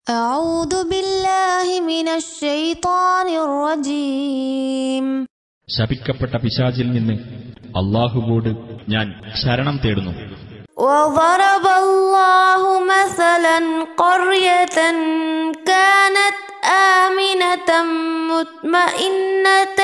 أعوذ بالله من الشيطان الرجيم. ശപിക്കപ്പെട്ട പിശാചിൽ നിന്ന് അല്ലാഹുവോട് ഞാൻ ശരണം തേടുന്നു. وضرب الله مثلا قرية كانت آمنة مطمئنة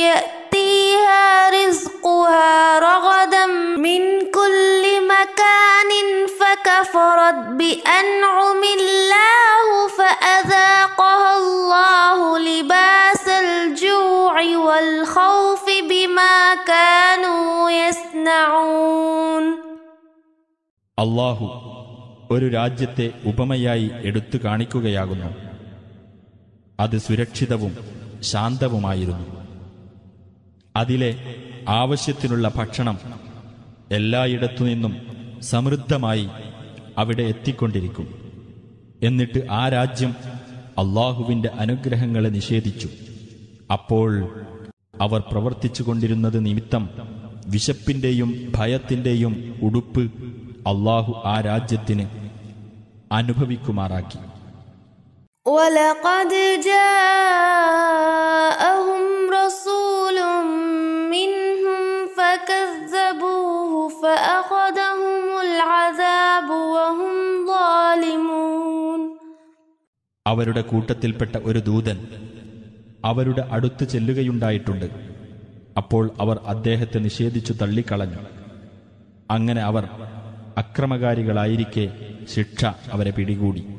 يأتيها رزقها رغدا من كل مكان فكفرت بأنعم الله فأذاقها الله لباس الجوع والخوف بما كانوا يصنعون. അല്ലാഹു ഒരു രാജ്യത്തെ ഉപമയായി എടുത്തു കാണിക്കുകയാകുന്നു. അത് സുരക്ഷിതവും ശാന്തവുമായിരുന്നു. അതിലെ ആവശ്യത്തിനുള്ള ഭക്ഷണം എല്ലായിടത്തുനിന്നും സമൃദ്ധമായി അവിടെ എത്തിക്കൊണ്ടിരിക്കും. എന്നിട്ട് ആ രാജ്യം അല്ലാഹുവിന്റെ അനുഗ്രഹങ്ങളെ നിഷേധിച്ചു. അപ്പോൾ അവർ പ്രവർത്തിച്ചുകൊണ്ടിരുന്നത് നിമിത്തം വിശപ്പിന്റെയും ഭയത്തിന്റെയും ഉടുപ്പ് അല്ലാഹു ആ രാജ്യത്തിന് അനുഭവിക്കുമാറാക്കി. وَلَقَدْ جَاءَهُمْ رَسُولٌ مِّنْهُمْ فَكَذَّبُوهُ فَأَخَذَهُمُ الْعَذَابُ وَهُمْ ظَالِمُونَ. അവരുടെ കൂട്ടത്തിൽപ്പെട്ട ഒരു ദൂതൻ അവരുടെ അടുത്ത് ചെല്ലുകയുണ്ടായിട്ടുണ്ട്. അപ്പോൾ അവർ അദ്ദേഹത്തെ നിഷേധിച്ചു തള്ളിക്കളഞ്ഞു. അങ്ങനെ അവർ അക്രമകാരികളായിരിക്കെ ശിക്ഷ അവരെ പിടികൂടി.